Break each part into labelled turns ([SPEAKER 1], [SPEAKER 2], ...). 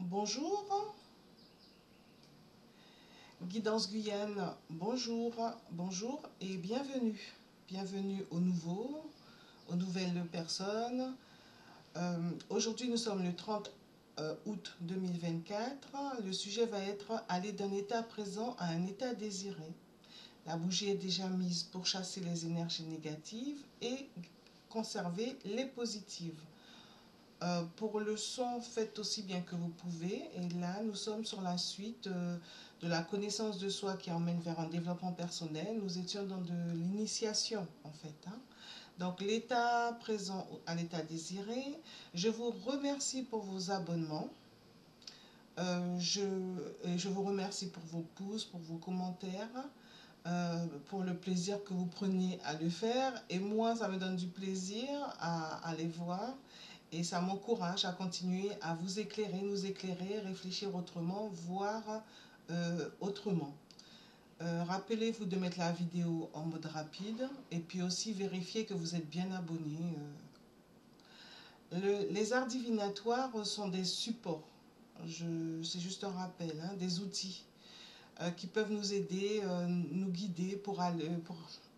[SPEAKER 1] Bonjour, Guidance Guyane, bonjour, bonjour et bienvenue. Bienvenue aux nouveaux, aux nouvelles personnes. Aujourd'hui, nous sommes le 30 août 2024. Le sujet va être aller d'un état présent à un état désiré. La bougie est déjà mise pour chasser les énergies négatives et conserver les positives. Pour le son, faites aussi bien que vous pouvez. Et là, nous sommes sur la suite de la connaissance de soi qui emmène vers un développement personnel. Nous étions dans de l'initiation, en fait. Donc, l'état présent à l'état désiré. Je vous remercie pour vos abonnements. Je vous remercie pour vos pouces, pour vos commentaires. Pour le plaisir que vous prenez à le faire. Et moi, ça me donne du plaisir à les voir. Et ça m'encourage à continuer à vous éclairer, nous éclairer, réfléchir autrement, voir autrement. Rappelez-vous de mettre la vidéo en mode rapide et puis aussi vérifier que vous êtes bien abonné. Les arts divinatoires sont des supports. C'est juste un rappel, des outils qui peuvent nous aider, nous guider pour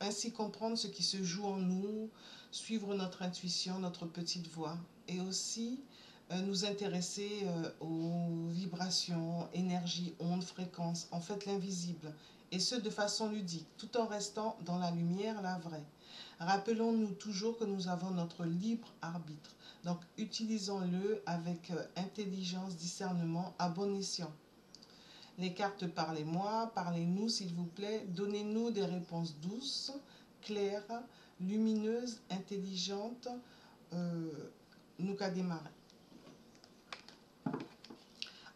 [SPEAKER 1] ainsi comprendre ce qui se joue en nous, suivre notre intuition, notre petite voix, et aussi nous intéresser aux vibrations, énergies, ondes, fréquences, en fait l'invisible, et ce de façon ludique, tout en restant dans la lumière, la vraie. Rappelons-nous toujours que nous avons notre libre arbitre, donc utilisons-le avec intelligence, discernement, à bon escient. Les cartes, parlez-moi, parlez-nous s'il vous plaît, donnez-nous des réponses douces, claires, lumineuses, intelligentes. Nous qu'à démarrer.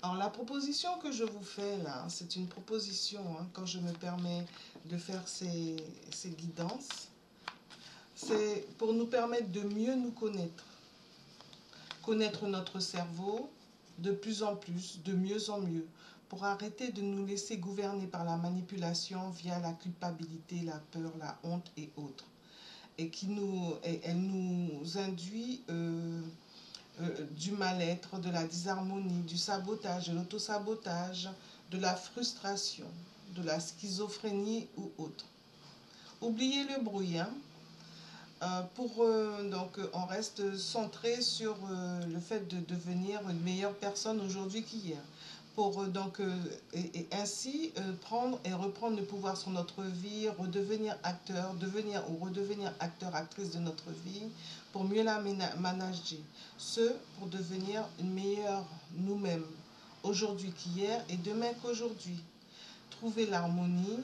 [SPEAKER 1] Alors la proposition que je vous fais là, c'est une proposition, quand je me permets de faire ces guidances, c'est pour nous permettre de mieux nous connaître. Connaître notre cerveau de plus en plus, de mieux en mieux, pour arrêter de nous laisser gouverner par la manipulation via la culpabilité, la peur, la honte et autres. Et elle nous induit du mal-être, de la disharmonie, du sabotage, de l'autosabotage, de la frustration, de la schizophrénie ou autre. Oubliez le bruit, donc on reste centré sur le fait de devenir une meilleure personne aujourd'hui qu'hier, pour et ainsi prendre et reprendre le pouvoir sur notre vie, redevenir acteur, redevenir acteur, actrice de notre vie, pour mieux la manager, pour devenir une meilleure nous-mêmes aujourd'hui qu'hier et demain qu'aujourd'hui. Trouver l'harmonie,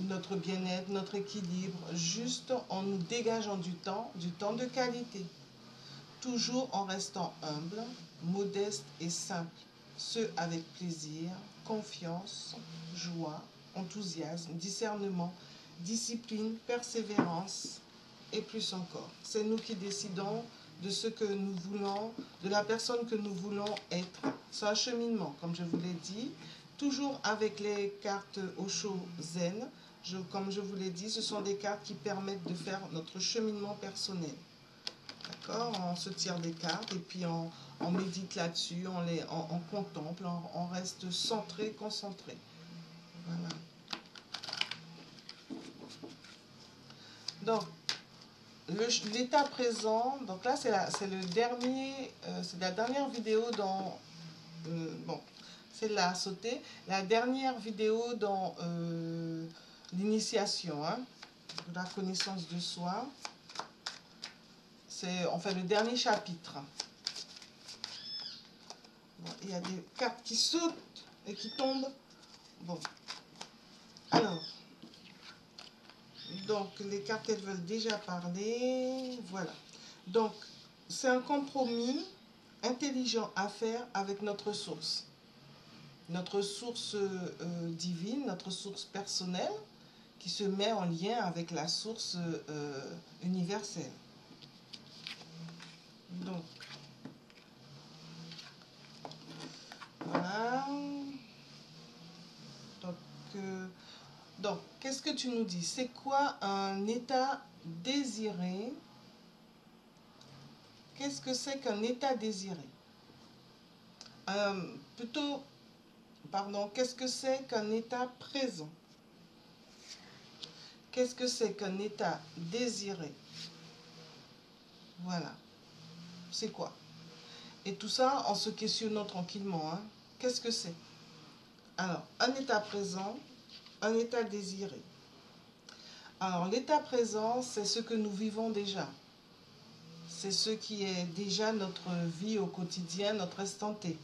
[SPEAKER 1] notre bien-être, notre équilibre, juste en nous dégageant du temps de qualité. Toujours en restant humble, modeste et simple. Ce avec plaisir, confiance, joie, enthousiasme, discernement, discipline, persévérance et plus encore. C'est nous qui décidons de ce que nous voulons, de la personne que nous voulons être. C'est un cheminement, comme je vous l'ai dit. Toujours avec les cartes Osho Zen, comme je vous l'ai dit, ce sont des cartes qui permettent de faire notre cheminement personnel. D'accord? On se tire des cartes et puis on médite là-dessus, on contemple, on reste centré, concentré. Voilà. Donc, l'état présent, donc là c'est la dernière vidéo dans... bon, celle-là a sauté. La dernière vidéo dans l'initiation, de la connaissance de soi. C'est enfin le dernier chapitre. Bon, il y a des cartes qui sautent et qui tombent. Bon. Alors. Donc, les cartes, elles veulent déjà parler. Voilà. Donc, c'est un compromis intelligent à faire avec notre source. Notre source divine, notre source personnelle, qui se met en lien avec la source universelle. Donc, voilà. Donc, qu'est-ce que tu nous dis? C'est quoi un état désiré? Qu'est-ce que c'est qu'un état désiré? Plutôt, pardon, qu'est-ce que c'est qu'un état présent? Qu'est-ce que c'est qu'un état désiré? Voilà, c'est quoi? Et tout ça en se questionnant tranquillement, hein. Qu'est-ce que c'est? Alors, un état présent, un état désiré. Alors, l'état présent, c'est ce que nous vivons déjà. C'est ce qui est déjà notre vie au quotidien, notre instant T.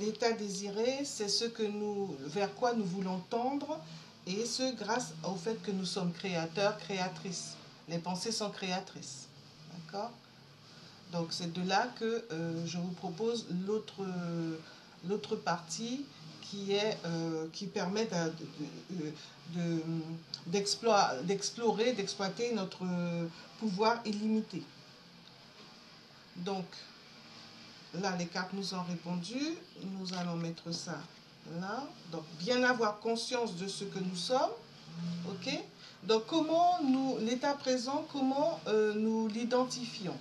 [SPEAKER 1] L'état désiré, c'est ce que vers quoi nous voulons tendre, et ce grâce au fait que nous sommes créateurs, créatrices. Les pensées sont créatrices. D'accord? Donc c'est de là que je vous propose l'autre partie qui permet d'explorer, d'exploiter notre pouvoir illimité. Donc là, les cartes nous ont répondu. Nous allons mettre ça là. Donc bien avoir conscience de ce que nous sommes. Ok? Donc comment l'état présent, comment nous l'identifions?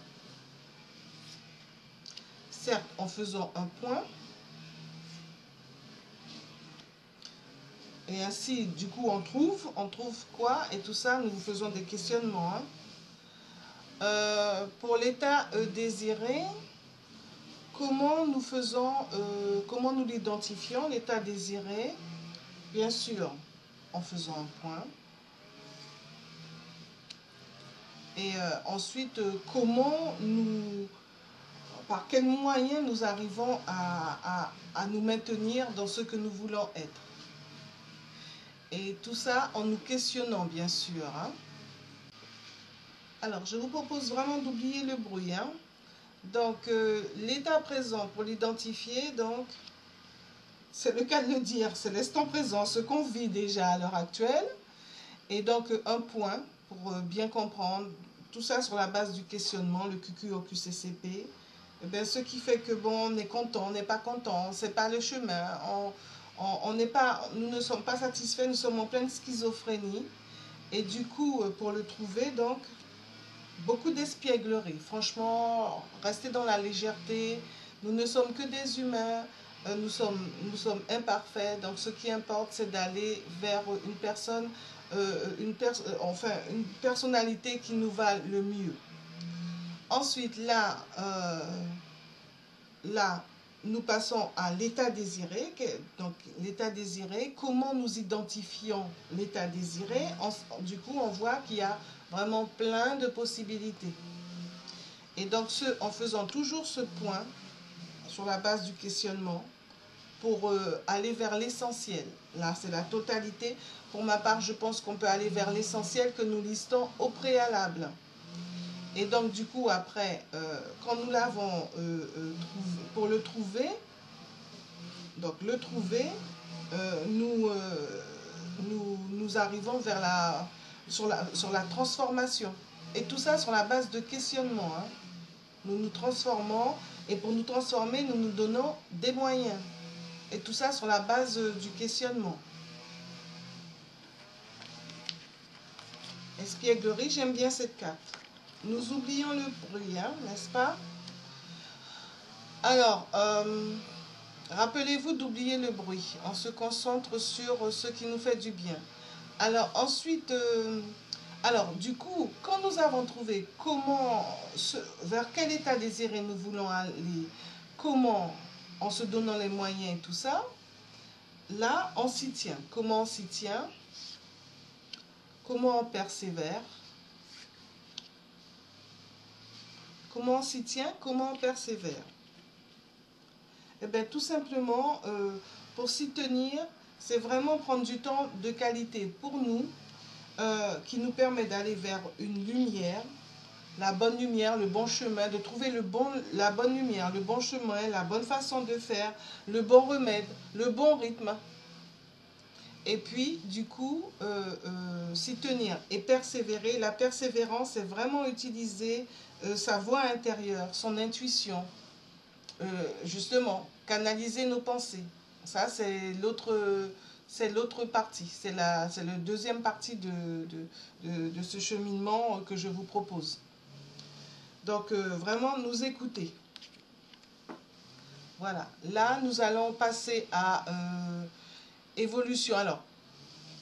[SPEAKER 1] Certes, en faisant un point. Et ainsi, du coup, on trouve quoi? Et tout ça, nous faisons des questionnements. Hein. Pour l'état désiré, comment nous l'identifions, l'état désiré? Bien sûr, en faisant un point. Et ensuite, par quels moyens nous arrivons à nous maintenir dans ce que nous voulons être? Et tout ça en nous questionnant, bien sûr. Hein. Alors, je vous propose vraiment d'oublier le bruit. Hein. Donc, l'état présent, pour l'identifier, donc, c'est le cas de le dire, c'est l'instant présent, ce qu'on vit déjà à l'heure actuelle. Et donc, un point, pour bien comprendre, tout ça sur la base du questionnement, le QQ au QCCP. Eh bien, ce qui fait que, bon, on est content, on n'est pas content, c'est pas le chemin, nous ne sommes pas satisfaits, nous sommes en pleine schizophrénie. Et du coup, pour le trouver, donc, beaucoup d'espièglerie. Franchement, restez dans la légèreté. Nous ne sommes que des humains. Nous sommes imparfaits. Donc, ce qui importe, c'est d'aller vers une personne, une personnalité qui nous va le mieux. Ensuite, là, nous passons à l'état désiré. Donc, l'état désiré, comment nous identifions l'état désiré? Du coup, on voit qu'il y a vraiment plein de possibilités. Et donc, en faisant toujours ce point, sur la base du questionnement, pour aller vers l'essentiel. Là, c'est la totalité. Pour ma part, je pense qu'on peut aller vers l'essentiel que nous listons au préalable. Et donc, du coup, après, quand nous l'avons trouvé, pour le trouver, donc nous arrivons sur la transformation. Et tout ça sur la base de questionnement. Hein. Nous nous transformons, et pour nous transformer, nous nous donnons des moyens. Et tout ça sur la base du questionnement. Espièglerie, j'aime bien cette carte. Nous oublions le bruit, hein, n'est-ce pas? Alors, rappelez-vous d'oublier le bruit. On se concentre sur ce qui nous fait du bien. Alors, ensuite, du coup, quand nous avons trouvé vers quel état désiré nous voulons aller, comment, en se donnant les moyens et tout ça, là, on s'y tient. Comment on s'y tient? Comment on persévère? Comment on s'y tient? Comment on persévère? Eh bien, tout simplement, pour s'y tenir, c'est vraiment prendre du temps de qualité pour nous, qui nous permet d'aller vers une lumière, la bonne lumière, le bon chemin, de trouver la bonne lumière, le bon chemin, la bonne façon de faire, le bon remède, le bon rythme. Et puis, du coup, s'y tenir et persévérer. La persévérance, c'est vraiment utiliser sa voix intérieure, son intuition, justement, canaliser nos pensées. Ça, c'est l'autre partie, c'est la deuxième partie de ce cheminement que je vous propose. Donc, vraiment nous écouter. Voilà. Là, nous allons passer à évolution. Alors,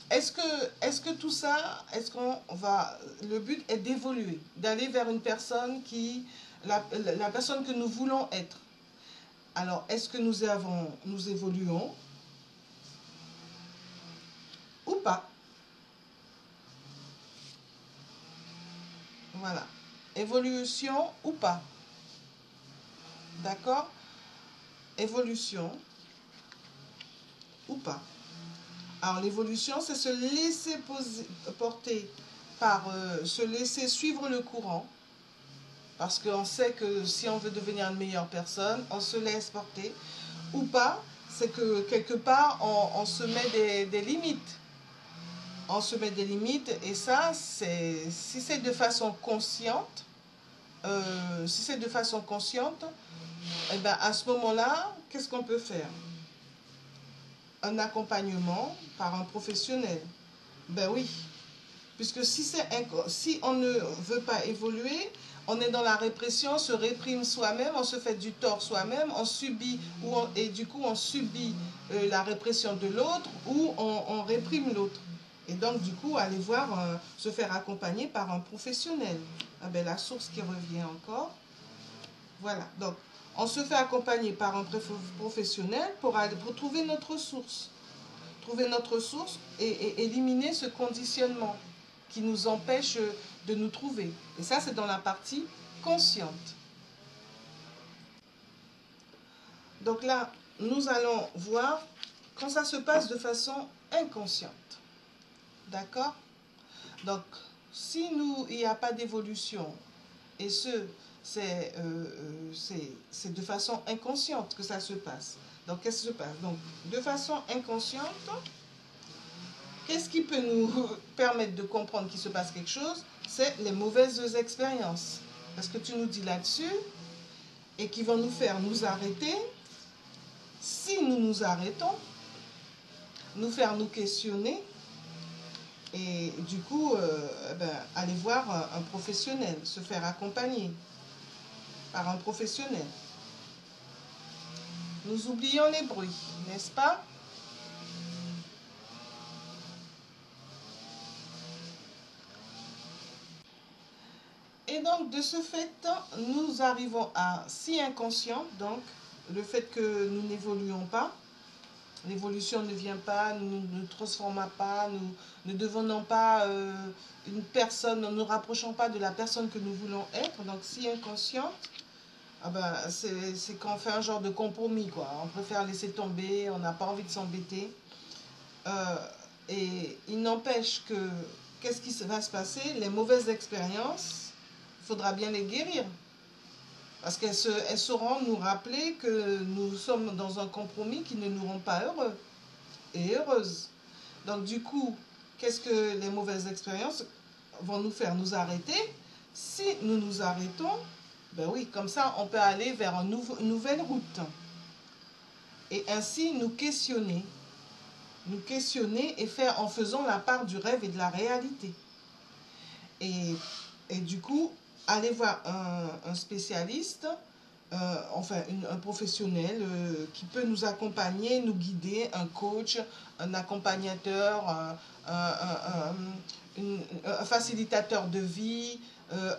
[SPEAKER 1] est-ce que tout ça, est-ce qu'on va... Le but est d'évoluer, d'aller vers une personne qui... La personne que nous voulons être. Alors, est-ce que nous évoluons ou pas? Voilà. Évolution ou pas? D'accord? Évolution ou pas? Alors, l'évolution, c'est se laisser porter par... se laisser suivre le courant. Parce qu'on sait que si on veut devenir une meilleure personne, on se laisse porter. Ou pas, c'est que quelque part, on se met des limites. On se met des limites et ça, si c'est de façon consciente, eh ben à ce moment-là, qu'est-ce qu'on peut faire? Un accompagnement par un professionnel. Ben oui, puisque si on ne veut pas évoluer, on est dans la répression, on se réprime soi-même, on se fait du tort soi-même, on subit, et du coup on subit la répression de l'autre ou on réprime l'autre. Et donc du coup, aller voir, se faire accompagner par un professionnel. Ah ben, la source qui revient encore. Voilà, donc on se fait accompagner par un professionnel pour trouver notre source. Trouver notre source et éliminer ce conditionnement qui nous empêche de nous trouver. Et ça, c'est dans la partie consciente. Donc là, nous allons voir quand ça se passe de façon inconsciente. D'accord? Donc, si il n'y a pas d'évolution, et c'est de façon inconsciente que ça se passe. Donc, qu'est-ce qui se passe? Donc, de façon inconsciente, qu'est-ce qui peut nous permettre de comprendre qu'il se passe quelque chose? C'est les mauvaises expériences. Parce que tu nous dis là-dessus, et qui vont nous faire nous arrêter. Si nous nous arrêtons, nous faire nous questionner, et du coup, aller voir un professionnel, se faire accompagner par un professionnel. Nous oublions les bruits, n'est-ce pas? Et donc, de ce fait, nous arrivons à si inconscient, donc, le fait que nous n'évoluons pas, l'évolution ne vient pas, nous ne transformons pas, nous ne devenons pas une personne, nous ne nous rapprochons pas de la personne que nous voulons être, donc si inconsciente, ah ben, c'est qu'on fait un genre de compromis, quoi. On préfère laisser tomber, on n'a pas envie de s'embêter. Et il n'empêche que, qu'est-ce qui va se passer? Les mauvaises expériences, il faudra bien les guérir. Parce qu'elles sauront nous rappeler que nous sommes dans un compromis qui ne nous rend pas heureux et heureuses. Donc du coup, qu'est-ce que les mauvaises expériences vont nous faire? Nous arrêter. Si nous nous arrêtons, ben oui, comme ça, on peut aller vers une nouvelle route. Et ainsi nous questionner. Nous questionner et faire en faisant la part du rêve et de la réalité. Et du coup, aller voir un spécialiste, enfin un professionnel qui peut nous accompagner, nous guider, un coach, un accompagnateur, un facilitateur de vie,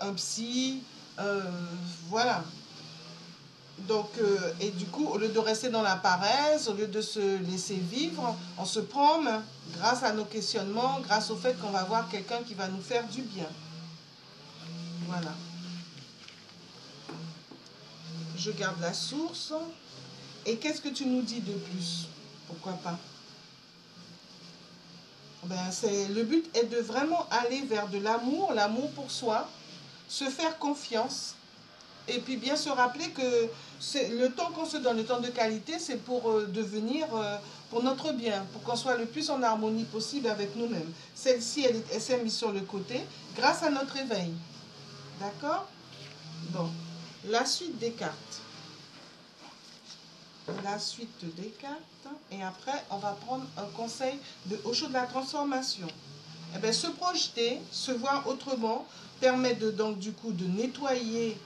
[SPEAKER 1] un psy, voilà. Donc, et du coup, au lieu de rester dans la paresse, au lieu de se laisser vivre, on se prend en main grâce à nos questionnements, grâce au fait qu'on va voir quelqu'un qui va nous faire du bien. Voilà. Je garde la source. Et qu'est-ce que tu nous dis de plus? Pourquoi pas? Ben, le but est de vraiment aller vers de l'amour, l'amour pour soi, se faire confiance. Et puis bien se rappeler que le temps qu'on se donne, le temps de qualité, c'est pour devenir, pour notre bien, pour qu'on soit le plus en harmonie possible avec nous-mêmes. Celle-ci, elle s'est mise sur le côté grâce à notre éveil. D'accord? Bon, la suite des cartes. La suite des cartes. Et après, on va prendre un conseil au show de la transformation. Eh bien, se projeter, se voir autrement, permet donc du coup de nettoyer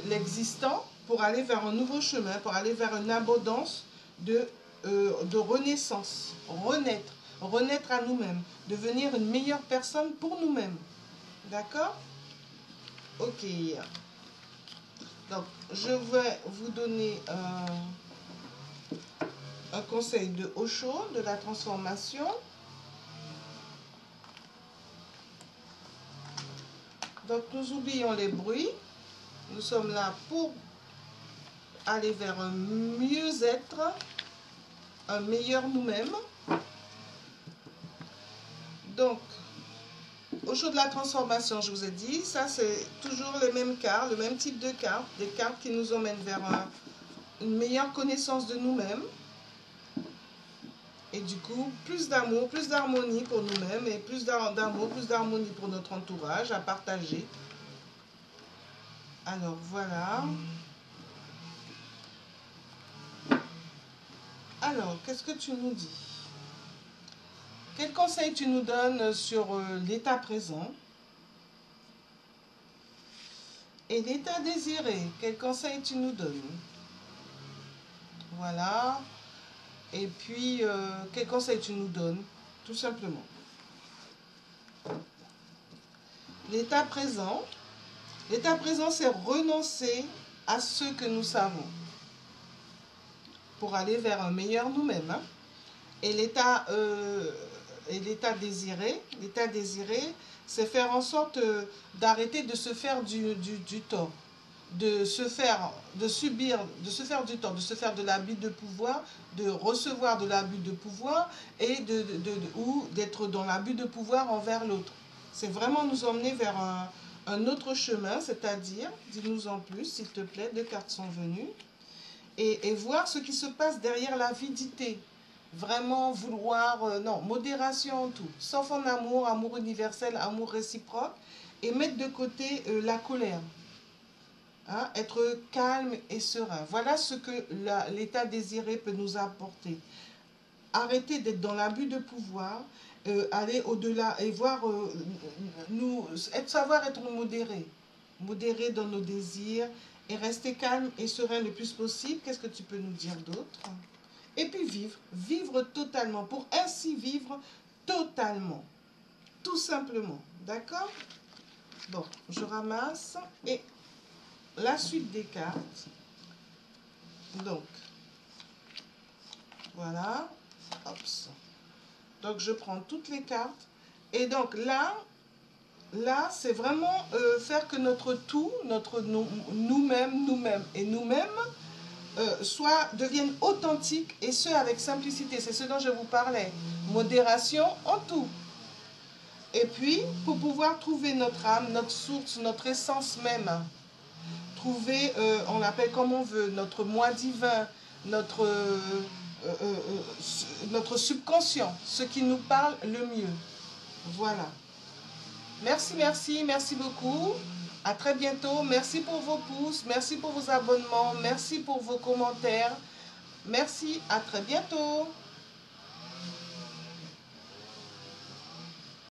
[SPEAKER 1] l'existant pour aller vers un nouveau chemin, pour aller vers une abondance de renaissance, renaître à nous-mêmes, devenir une meilleure personne pour nous-mêmes. D'accord? Ok. Donc, je vais vous donner un conseil de Osho, de la transformation. Donc, nous oublions les bruits. Nous sommes là pour aller vers un mieux-être, un meilleur nous-mêmes. Donc, Osho de la transformation, je vous ai dit, ça c'est toujours les mêmes cartes, le même type de cartes, des cartes qui nous emmènent vers une meilleure connaissance de nous-mêmes. Et du coup, plus d'amour, plus d'harmonie pour nous-mêmes et plus d'amour, plus d'harmonie pour notre entourage à partager. Alors voilà. Alors, qu'est-ce que tu nous dis? Quel conseil tu nous donnes sur l'état présent et l'état désiré? Quel conseil tu nous donnes? Voilà. Et puis, quel conseil tu nous donnes? Tout simplement. L'état présent, c'est renoncer à ce que nous savons pour aller vers un meilleur nous-mêmes. Hein? Et l'état désiré, c'est faire en sorte d'arrêter de se faire du tort, de se faire du tort, de se faire de l'abus de pouvoir, de recevoir de l'abus de pouvoir et ou d'être dans l'abus de pouvoir envers l'autre. C'est vraiment nous emmener vers un autre chemin, c'est-à-dire, dis-nous en plus, s'il te plaît, 2 cartes sont venues, et voir ce qui se passe derrière l'avidité. Vraiment vouloir, non, modération en tout, sauf en amour, amour universel, amour réciproque, et mettre de côté la colère. Hein, être calme et serein. Voilà ce que l'état désiré peut nous apporter. Arrêter d'être dans l'abus de pouvoir, aller au-delà et voir, savoir être modéré dans nos désirs et rester calme et serein le plus possible. Qu'est-ce que tu peux nous dire d'autre? Et puis vivre totalement, pour ainsi vivre totalement, tout simplement. D'accord? Bon, je ramasse et la suite des cartes. Donc, voilà. Hops. Donc, je prends toutes les cartes. Et donc, là c'est vraiment faire que notre tout, notre nous-mêmes deviennent authentiques, et ce avec simplicité. C'est ce dont je vous parlais. Modération en tout. Et puis, pour pouvoir trouver notre âme, notre source, notre essence même, trouver, on l'appelle comme on veut, notre moi divin, notre subconscient, ce qui nous parle le mieux. Voilà. Merci beaucoup. À très bientôt. Merci pour vos pouces, merci pour vos abonnements, merci pour vos commentaires. Merci, à très bientôt.